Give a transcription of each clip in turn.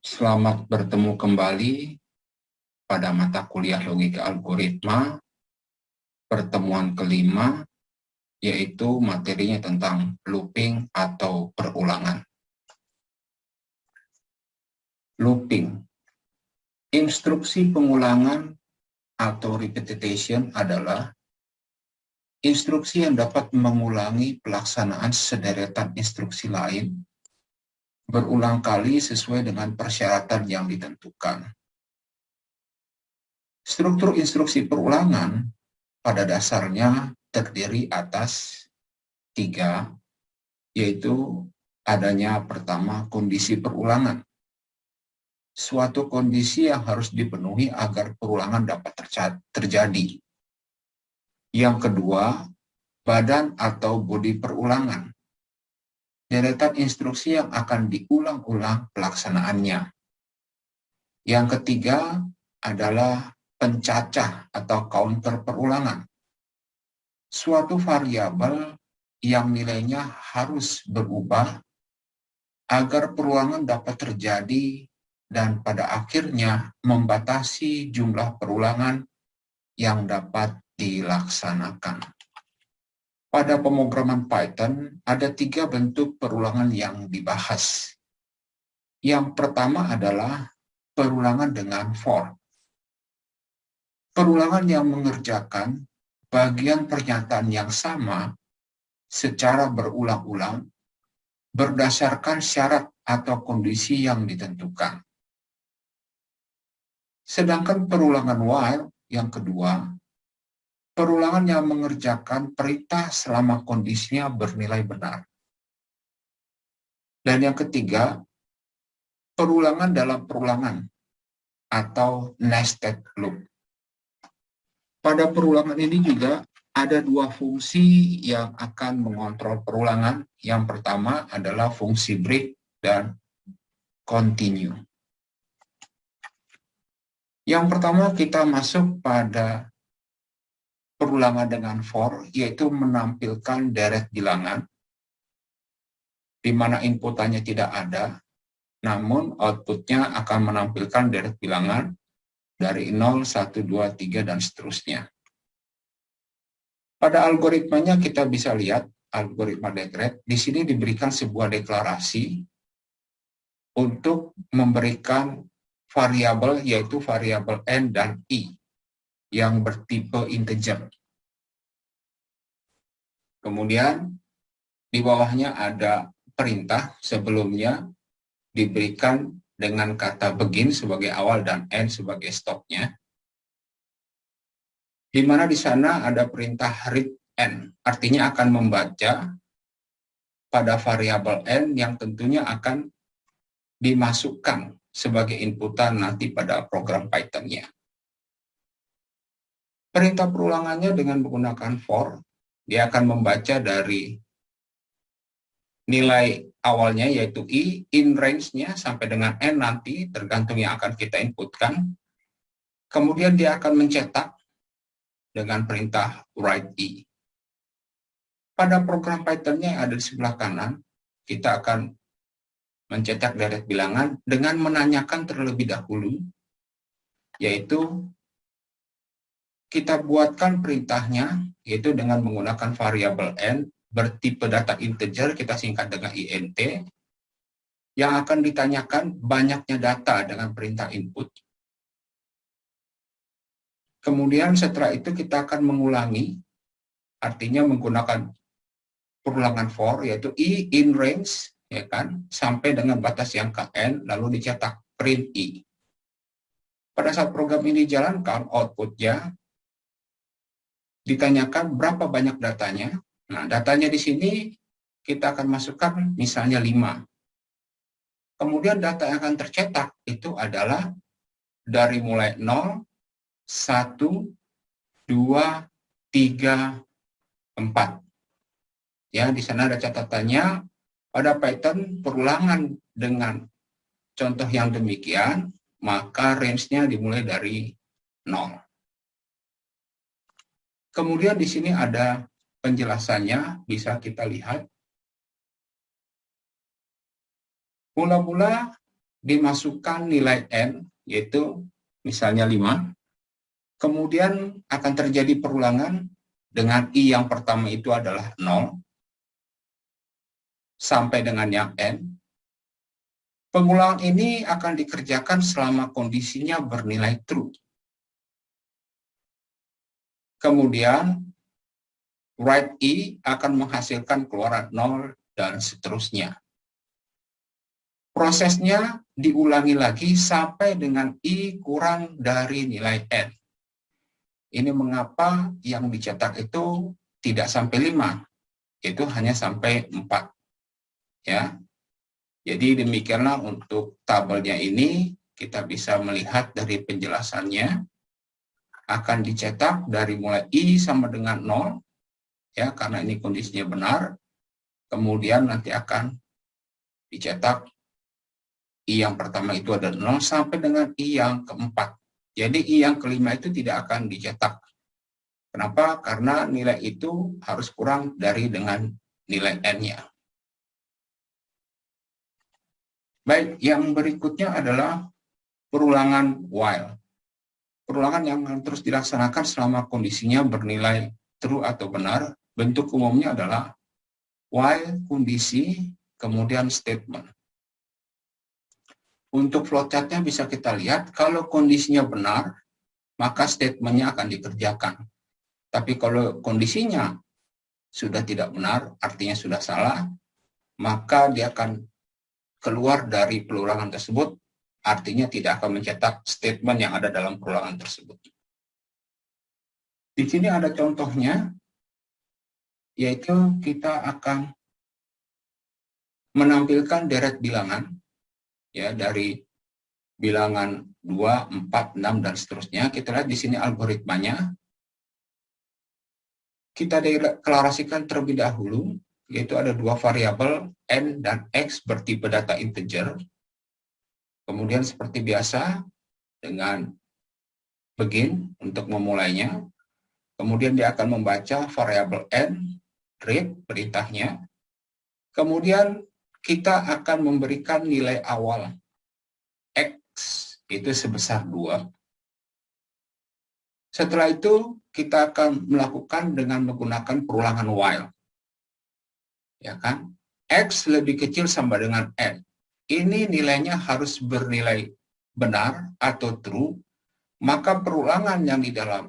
Selamat bertemu kembali pada mata kuliah logika algoritma, pertemuan kelima, yaitu materinya tentang looping atau perulangan. Looping. Instruksi pengulangan atau repetition adalah instruksi yang dapat mengulangi pelaksanaan sederetan instruksi lain berulang kali sesuai dengan persyaratan yang ditentukan. Struktur instruksi perulangan pada dasarnya terdiri atas 3, yaitu adanya pertama kondisi perulangan. Suatu kondisi yang harus dipenuhi agar perulangan dapat terjadi. Yang kedua, badan atau bodi perulangan. Deretan instruksi yang akan diulang-ulang pelaksanaannya. Yang ketiga adalah pencacah atau counter perulangan. Suatu variabel yang nilainya harus berubah agar perulangan dapat terjadi dan pada akhirnya membatasi jumlah perulangan yang dapat dilaksanakan. Pada pemrograman Python, ada 3 bentuk perulangan yang dibahas. Yang pertama adalah perulangan dengan for. Perulangan yang mengerjakan bagian pernyataan yang sama secara berulang-ulang berdasarkan syarat atau kondisi yang ditentukan. Sedangkan perulangan while yang kedua, perulangan yang mengerjakan perintah selama kondisinya bernilai benar. Dan yang ketiga, perulangan dalam perulangan atau nested loop. Pada perulangan ini juga ada 2 fungsi yang akan mengontrol perulangan. Yang pertama adalah fungsi break dan continue. Yang pertama kita masuk pada perulangan dengan for, yaitu menampilkan deret bilangan, di mana inputannya tidak ada, namun outputnya akan menampilkan deret bilangan dari 0, 1, 2, 3, dan seterusnya. Pada algoritmanya kita bisa lihat, algoritma decred, di sini diberikan sebuah deklarasi untuk memberikan variabel, yaitu variabel n dan i, yang bertipe integer. Kemudian di bawahnya ada perintah sebelumnya diberikan dengan kata begin sebagai awal dan end sebagai stopnya. Di mana di sana ada perintah read n, artinya akan membaca pada variabel n yang tentunya akan dimasukkan sebagai inputan nanti pada program Python-nya. Perintah perulangannya dengan menggunakan for, dia akan membaca dari nilai awalnya yaitu i, in range-nya sampai dengan n nanti, tergantung yang akan kita inputkan. Kemudian dia akan mencetak dengan perintah write i. Pada program Python-nya yang ada di sebelah kanan, kita akan mencetak deret bilangan dengan menanyakan terlebih dahulu, yaitu kita buatkan perintahnya, yaitu dengan menggunakan variabel n bertipe data integer, kita singkat dengan int, yang akan ditanyakan banyaknya data dengan perintah input. Kemudian setelah itu kita akan mengulangi, artinya menggunakan perulangan for, yaitu i in range, ya kan, sampai dengan batas yang ke n, lalu dicetak print i. Pada saat program ini dijalankan, outputnya ditanyakan berapa banyak datanya. Nah, datanya di sini kita akan masukkan misalnya 5. Kemudian data yang akan tercetak itu adalah dari mulai 0, 1, 2, 3, 4. Ya, di sana ada catatannya, pada Python perulangan dengan contoh yang demikian, maka range-nya dimulai dari 0. Kemudian di sini ada penjelasannya, bisa kita lihat. Mula-mula dimasukkan nilai N, yaitu misalnya 5, kemudian akan terjadi perulangan dengan I yang pertama itu adalah 0, sampai dengan yang N. Pengulangan ini akan dikerjakan selama kondisinya bernilai true. Kemudian, write I akan menghasilkan keluaran 0 dan seterusnya. Prosesnya diulangi lagi sampai dengan I kurang dari nilai N. Ini mengapa yang dicetak itu tidak sampai 5, itu hanya sampai 4. Ya. Jadi demikianlah untuk tabelnya ini, kita bisa melihat dari penjelasannya, akan dicetak dari mulai I sama dengan 0, ya, karena ini kondisinya benar, kemudian nanti akan dicetak I yang pertama itu ada 0 sampai dengan I yang keempat. Jadi I yang kelima itu tidak akan dicetak. Kenapa? Karena nilai itu harus kurang dari dengan nilai N-nya. Baik, yang berikutnya adalah perulangan while. Perulangan yang terus dilaksanakan selama kondisinya bernilai true atau benar. Bentuk umumnya adalah while kondisi, kemudian statement. Untuk flowchart-nya bisa kita lihat, kalau kondisinya benar, maka statement-nya akan dikerjakan. Tapi kalau kondisinya sudah tidak benar, artinya sudah salah, maka dia akan keluar dari perulangan tersebut, artinya tidak akan mencetak statement yang ada dalam perulangan tersebut. Di sini ada contohnya, yaitu kita akan menampilkan deret bilangan, ya, dari bilangan 2, 4, 6, dan seterusnya. Kita lihat di sini algoritmanya. Kita deklarasikan terlebih dahulu, yaitu ada dua variabel N dan X bertipe data integer. Kemudian seperti biasa, dengan begin untuk memulainya. Kemudian dia akan membaca variabel N, read perintahnya. Kemudian kita akan memberikan nilai awal X itu sebesar 2. Setelah itu kita akan melakukan dengan menggunakan perulangan while. Ya kan? X lebih kecil sama dengan N. Ini nilainya harus bernilai benar atau true, maka perulangan yang di dalam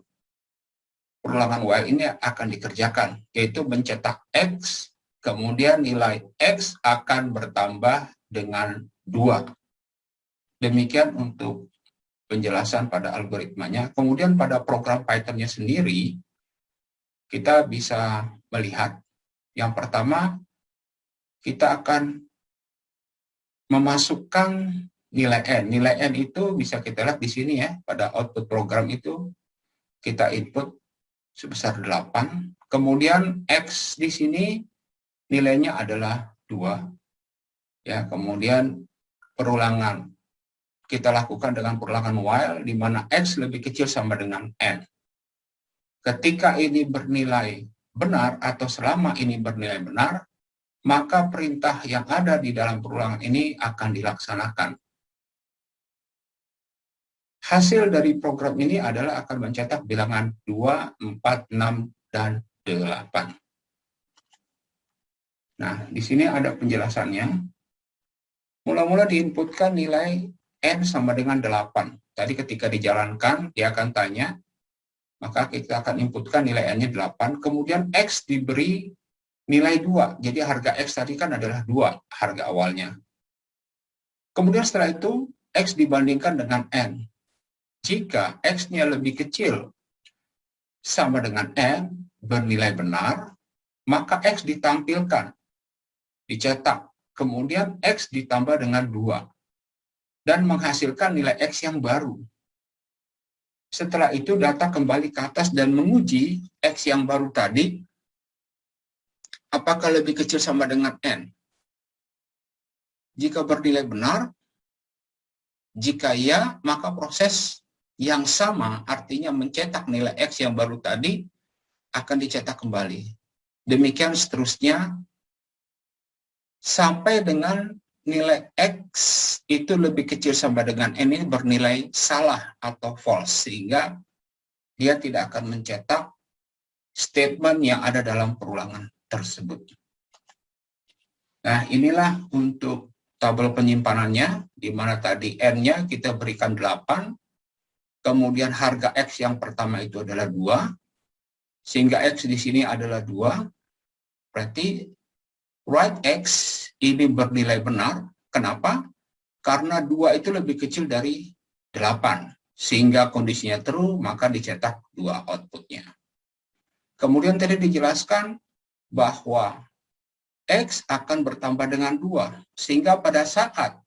perulangan while ini akan dikerjakan, yaitu mencetak X, kemudian nilai X akan bertambah dengan 2. Demikian untuk penjelasan pada algoritmanya. Kemudian pada program Python-nya sendiri, kita bisa melihat, yang pertama, kita akan memasukkan nilai N. Nilai N itu bisa kita lihat di sini ya, pada output program itu kita input sebesar 8. Kemudian X di sini nilainya adalah 2. Ya, kemudian perulangan kita lakukan dengan perulangan while, di mana X lebih kecil sama dengan N. Ketika ini bernilai benar atau selama ini bernilai benar, maka perintah yang ada di dalam perulangan ini akan dilaksanakan. Hasil dari program ini adalah akan mencetak bilangan 2, 4, 6, dan 8. Nah, di sini ada penjelasannya. Mula-mula diinputkan nilai N sama dengan 8. Tadi ketika dijalankan, dia akan tanya, maka kita akan inputkan nilai N-nya 8. Kemudian X diberi nilai 2. Jadi harga X tadi kan adalah 2, harga awalnya. Kemudian setelah itu, X dibandingkan dengan N. Jika X-nya lebih kecil sama dengan N, bernilai benar, maka X ditampilkan, dicetak. Kemudian X ditambah dengan 2. Dan menghasilkan nilai X yang baru. Setelah itu data kembali ke atas dan menguji X yang baru tadi, apakah lebih kecil sama dengan N. Jika bernilai benar, jika ya, maka proses yang sama, artinya mencetak nilai X yang baru tadi, akan dicetak kembali. Demikian seterusnya, sampai dengan nilai X itu lebih kecil sama dengan N ini bernilai salah atau false, sehingga dia tidak akan mencetak statement yang ada dalam perulangan tersebut. Nah, inilah untuk tabel penyimpanannya, di mana tadi N-nya kita berikan 8, kemudian harga X yang pertama itu adalah 2, sehingga X di sini adalah 2, berarti right X ini bernilai benar. Kenapa? Karena 2 itu lebih kecil dari 8, sehingga kondisinya true, maka dicetak 2 outputnya. Kemudian tadi dijelaskan bahwa X akan bertambah dengan 2, sehingga pada saat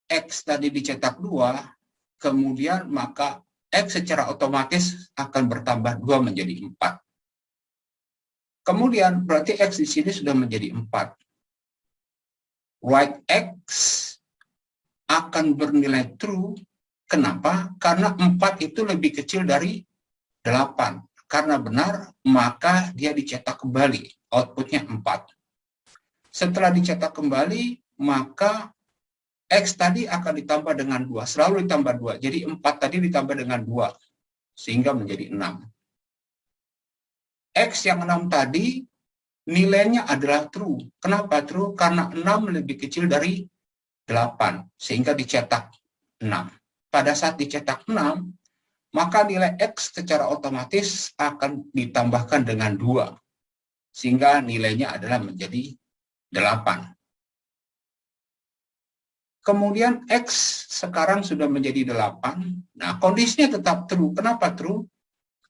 X tadi dicetak 2, kemudian maka X secara otomatis akan bertambah 2 menjadi 4. Kemudian berarti X di sini sudah menjadi 4. Right X akan bernilai true. Kenapa? Karena 4 itu lebih kecil dari 8. Karena benar, maka dia dicetak kembali. Outputnya 4. Setelah dicetak kembali, maka X tadi akan ditambah dengan 2. Selalu ditambah 2. Jadi 4 tadi ditambah dengan 2. Sehingga menjadi 6. X yang 6 tadi nilainya adalah true. Kenapa true? Karena 6 lebih kecil dari 8. Sehingga dicetak 6. Pada saat dicetak 6, maka nilai X secara otomatis akan ditambahkan dengan 2. Sehingga nilainya adalah menjadi 8. Kemudian X sekarang sudah menjadi 8. Nah, kondisinya tetap true. Kenapa true?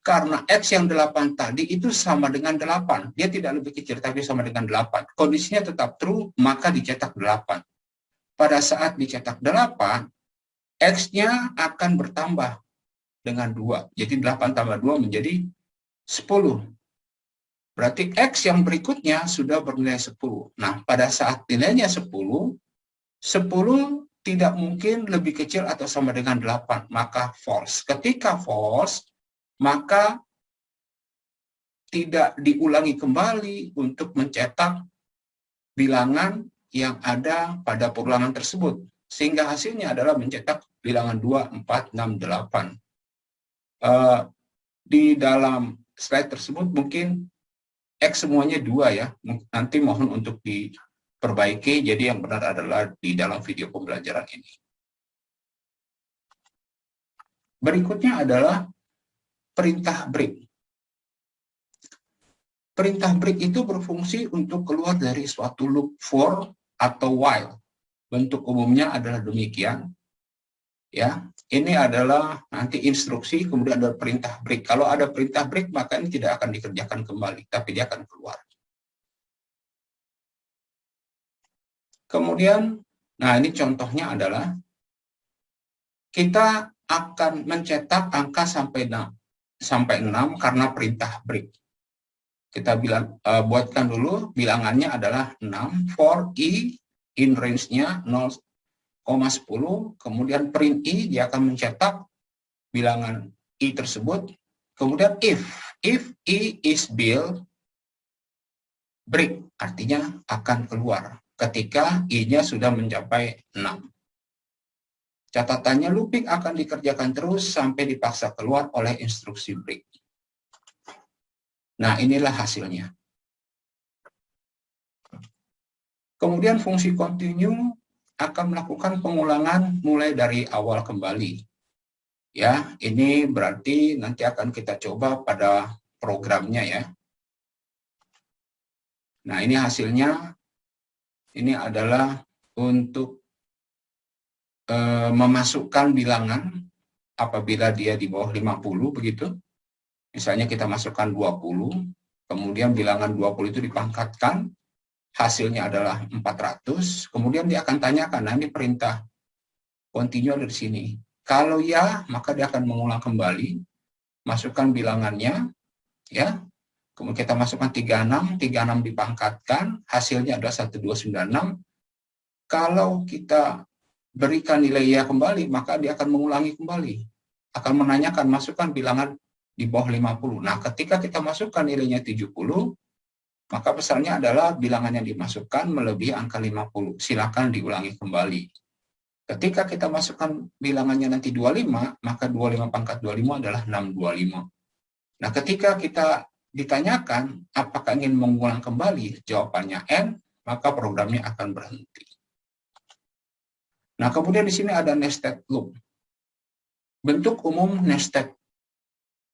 Karena X yang 8 tadi itu sama dengan 8. Dia tidak lebih kecil, tapi sama dengan 8. Kondisinya tetap true, maka dicetak 8. Pada saat dicetak 8, X-nya akan bertambah dengan 2. Jadi 8 tambah 2 menjadi 10. Berarti X yang berikutnya sudah bernilai 10. Nah, pada saat nilainya 10 tidak mungkin lebih kecil atau sama dengan 8. Maka false. Ketika false, maka tidak diulangi kembali untuk mencetak bilangan yang ada pada perulangan tersebut. Sehingga hasilnya adalah mencetak bilangan 2, 4, 6, 8. Di dalam slide tersebut mungkin X semuanya 2 ya. Nanti mohon untuk diperbaiki, jadi yang benar adalah di dalam video pembelajaran ini. Berikutnya adalah perintah break. Perintah break itu berfungsi untuk keluar dari suatu loop for atau while. Bentuk umumnya adalah demikian. Ya, ini adalah nanti instruksi, kemudian ada perintah break. Kalau ada perintah break, maka ini tidak akan dikerjakan kembali, tapi dia akan keluar. Kemudian, nah ini contohnya adalah kita akan mencetak angka sampai 6 karena perintah break. Kita buatkan dulu bilangannya adalah 6 for I in range-nya 0,10, kemudian print I dia akan mencetak bilangan I tersebut, kemudian if I is build, break artinya akan keluar ketika I-nya sudah mencapai 6. Catatannya looping akan dikerjakan terus sampai dipaksa keluar oleh instruksi break. Nah, inilah hasilnya. Kemudian fungsi continue akan melakukan pengulangan mulai dari awal kembali. Ya, ini berarti nanti akan kita coba pada programnya ya. Nah, ini hasilnya. Ini adalah untuk memasukkan bilangan apabila dia di bawah 50 begitu. Misalnya kita masukkan 20, kemudian bilangan 20 itu dipangkatkan, hasilnya adalah 400, kemudian dia akan tanyakan, nah ini perintah continue ada di sini. Kalau ya, maka dia akan mengulang kembali, masukkan bilangannya, ya. Kemudian kita masukkan 36 dipangkatkan, hasilnya adalah 1296. Kalau kita berikan nilai ya kembali, maka dia akan mengulangi kembali. Akan menanyakan, masukkan bilangan di bawah 50. Nah, ketika kita masukkan nilainya 70, maka pesannya adalah bilangan yang dimasukkan melebihi angka 50. Silakan diulangi kembali. Ketika kita masukkan bilangannya nanti 25, maka 25 pangkat 25 adalah 625. Nah, ketika kita ditanyakan apakah ingin mengulang kembali, jawabannya N, maka programnya akan berhenti. Nah, kemudian di sini ada nested loop. Bentuk umum nested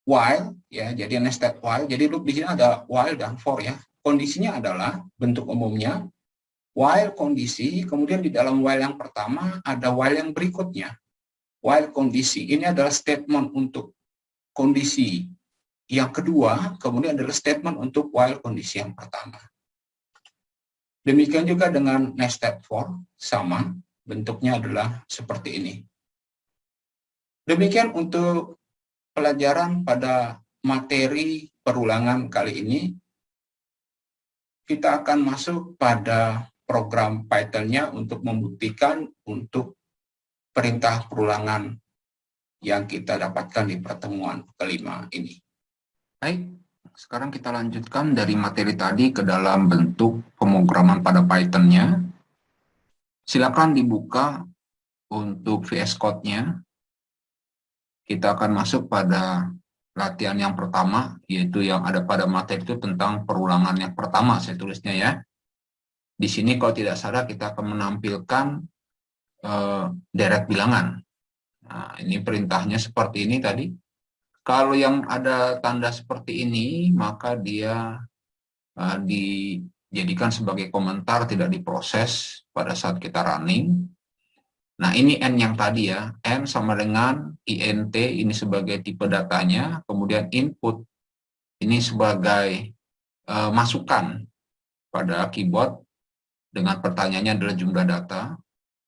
while, ya, jadi nested while, jadi loop di sini ada while dan for, ya. Kondisinya adalah bentuk umumnya while kondisi, kemudian di dalam while yang pertama ada while yang berikutnya. While kondisi, ini adalah statement untuk kondisi yang kedua, kemudian adalah statement untuk while kondisi yang pertama. Demikian juga dengan nested for, sama, bentuknya adalah seperti ini. Demikian untuk pelajaran pada materi perulangan kali ini. Kita akan masuk pada program Python-nya untuk membuktikan untuk perintah perulangan yang kita dapatkan di pertemuan kelima ini. Baik, sekarang kita lanjutkan dari materi tadi ke dalam bentuk pemrograman pada Python-nya. Silakan dibuka untuk VS Code-nya. Kita akan masuk pada latihan yang pertama, yaitu yang ada pada materi itu tentang perulangan yang pertama, saya tulisnya ya. Di sini kalau tidak salah kita akan menampilkan deret bilangan. Nah, ini perintahnya seperti ini tadi. Kalau yang ada tanda seperti ini, maka dia dijadikan sebagai komentar, tidak diproses pada saat kita running. Nah, ini N yang tadi ya, N sama dengan INT, ini sebagai tipe datanya, kemudian input, ini sebagai masukan pada keyboard, dengan pertanyaannya adalah jumlah data.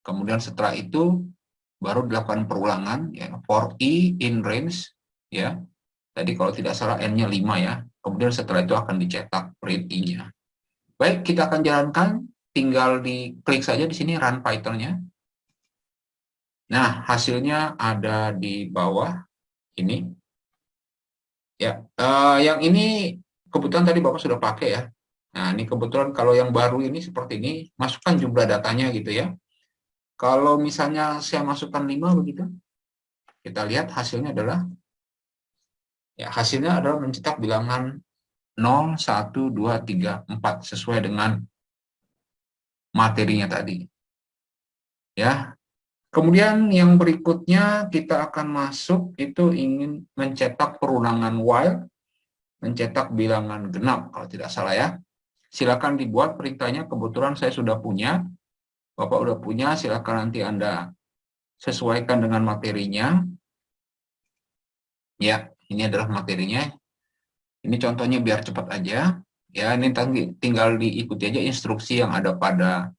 Kemudian setelah itu, baru dilakukan perulangan, ya, for I in range, ya. Tadi kalau tidak salah N-nya 5 ya, kemudian setelah itu akan dicetak print I-nya. Baik, kita akan jalankan, tinggal diklik saja di sini run Python-nya. Nah, hasilnya ada di bawah ini. Ya, yang ini kebetulan tadi Bapak sudah pakai ya. Nah, ini kebetulan kalau yang baru ini seperti ini, masukkan jumlah datanya gitu ya. Kalau misalnya saya masukkan 5 begitu, kita lihat hasilnya adalah, ya, hasilnya adalah mencetak bilangan 0, 1, 2, 3, 4 sesuai dengan materinya tadi. Ya. Kemudian yang berikutnya kita akan masuk itu ingin mencetak perulangan while, mencetak bilangan genap kalau tidak salah ya. Silakan dibuat perintahnya, kebetulan saya sudah punya. Bapak udah punya, silakan nanti Anda sesuaikan dengan materinya. Ya, ini adalah materinya. Ini contohnya biar cepat aja. Ya, ini tinggal diikuti aja instruksi yang ada pada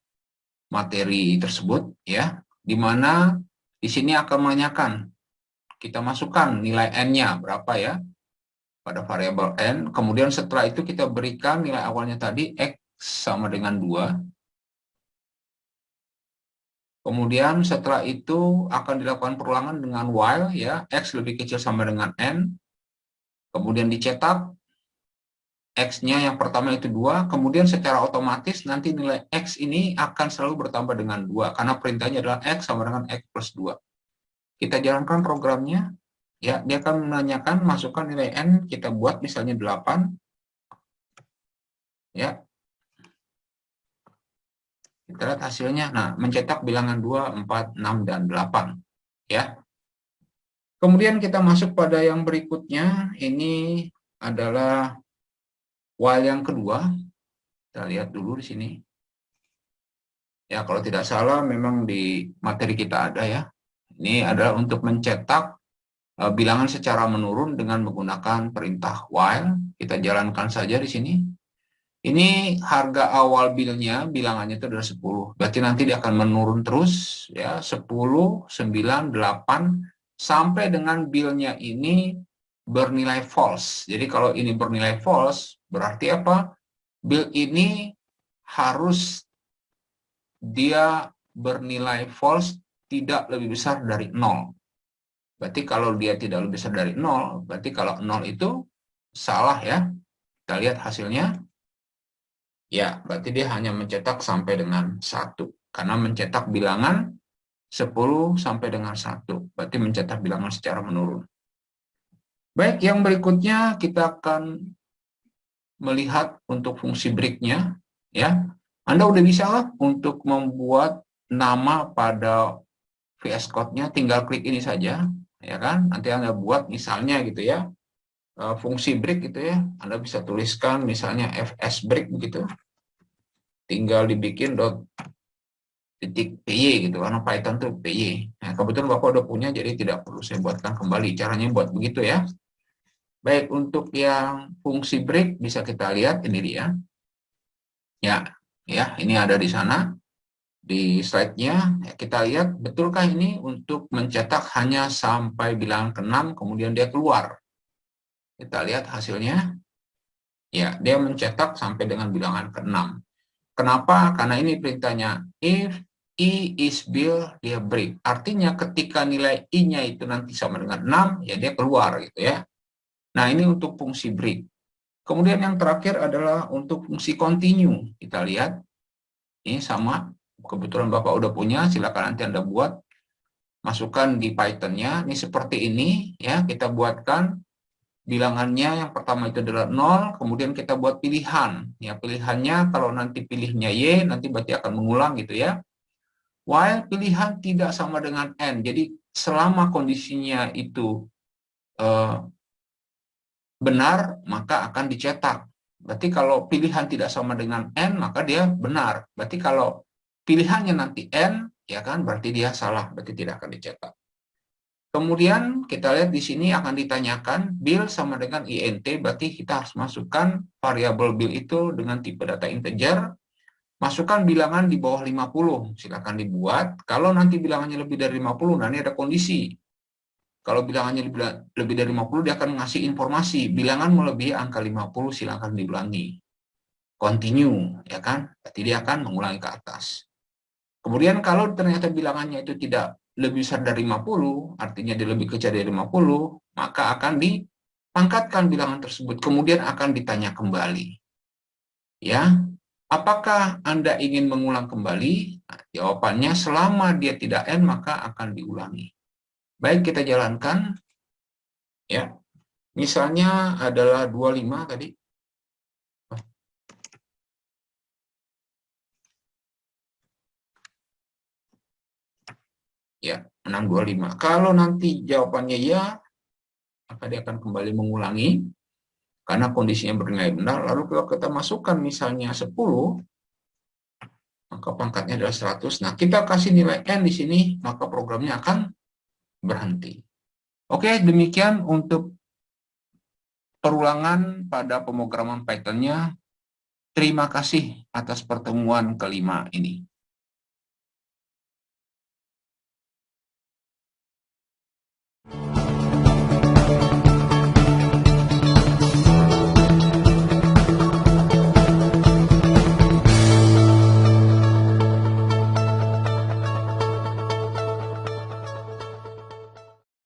materi tersebut ya. Di mana di sini akan menanyakan, kita masukkan nilai N-nya berapa ya pada variabel N. Kemudian setelah itu kita berikan nilai awalnya tadi X sama dengan 2. Kemudian setelah itu akan dilakukan perulangan dengan while ya, X lebih kecil sama dengan N. Kemudian dicetak X-nya yang pertama itu 2, kemudian secara otomatis nanti nilai X ini akan selalu bertambah dengan 2, karena perintahnya adalah X sama dengan X plus 2. Kita jalankan programnya, ya, dia akan menanyakan, masukkan nilai N, kita buat misalnya 8, ya. Kita lihat hasilnya, nah, mencetak bilangan 2, 4, 6, dan 8, ya. Kemudian kita masuk pada yang berikutnya, ini adalah while yang kedua. Kita lihat dulu di sini. Ya, kalau tidak salah memang di materi kita ada ya. Ini adalah untuk mencetak bilangan secara menurun dengan menggunakan perintah while. Kita jalankan saja di sini. Ini harga awal bilangannya itu adalah 10. Berarti nanti dia akan menurun terus ya, 10, 9, 8 sampai dengan bilnya ini bernilai false. Jadi kalau ini bernilai false, berarti apa? Bill ini harus dia bernilai false tidak lebih besar dari 0. Berarti kalau dia tidak lebih besar dari 0, berarti kalau 0 itu salah ya. Kita lihat hasilnya. Ya, berarti dia hanya mencetak sampai dengan 1. Karena mencetak bilangan 10 sampai dengan 1. Berarti mencetak bilangan secara menurun. Baik, yang berikutnya kita akan melihat untuk fungsi break-nya. Ya, Anda udah bisa lah untuk membuat nama pada VS Code-nya, tinggal klik ini saja. Ya kan, nanti Anda buat misalnya gitu ya, fungsi break gitu ya, Anda bisa tuliskan misalnya fs break begitu, tinggal dibikin .py gitu, karena Python tuh py. Nah, kebetulan Bapak udah punya, jadi tidak perlu saya buatkan kembali. Caranya buat begitu ya. Baik, untuk yang fungsi break bisa kita lihat, ini dia. Ya, ini ada di sana. Di slide-nya, kita lihat, betulkah ini untuk mencetak hanya sampai bilangan ke-6, kemudian dia keluar. Kita lihat hasilnya. Ya, dia mencetak sampai dengan bilangan ke-6. Kenapa? Karena ini perintahnya, if I is bill, dia break. Artinya ketika nilai I-nya itu nanti sama dengan 6, ya dia keluar gitu ya. Nah, ini untuk fungsi break. Kemudian yang terakhir adalah untuk fungsi continue. Kita lihat, ini sama. Kebetulan Bapak udah punya, silakan nanti Anda buat. Masukkan di Python-nya. Ini seperti ini, ya. Kita buatkan bilangannya, yang pertama itu adalah 0, kemudian kita buat pilihan. Ya, pilihannya kalau nanti pilihnya Y, nanti berarti akan mengulang gitu ya. While pilihan tidak sama dengan N. Jadi selama kondisinya itu benar, maka akan dicetak. Berarti kalau pilihan tidak sama dengan N, maka dia benar. Berarti kalau pilihannya nanti N, ya kan, berarti dia salah, berarti tidak akan dicetak. Kemudian kita lihat di sini akan ditanyakan bill sama dengan int, berarti kita harus masukkan variabel bill itu dengan tipe data integer, masukkan bilangan di bawah 50, silakan dibuat. Kalau nanti bilangannya lebih dari 50, nah ini ada kondisi. Kalau bilangannya lebih dari 50, dia akan ngasih informasi, bilangan melebihi angka 50, silakan diulangi. Continue, ya kan? Berarti dia akan mengulangi ke atas. Kemudian kalau ternyata bilangannya itu tidak lebih besar dari 50, artinya dia lebih kecil dari 50, maka akan dipangkatkan bilangan tersebut, kemudian akan ditanya kembali. Ya, apakah Anda ingin mengulang kembali? Nah, jawabannya selama dia tidak N, maka akan diulangi. Baik, kita jalankan. Ya, misalnya adalah 25 tadi. Ya, 625. Kalau nanti jawabannya ya, maka dia akan kembali mengulangi karena kondisinya bernilai benar. Lalu kalau kita masukkan misalnya 10, maka pangkatnya adalah 100. Nah, kita kasih nilai N di sini, maka programnya akan berhenti. Oke, demikian untuk perulangan pada pemrograman Python-nya. Terima kasih atas pertemuan kelima ini.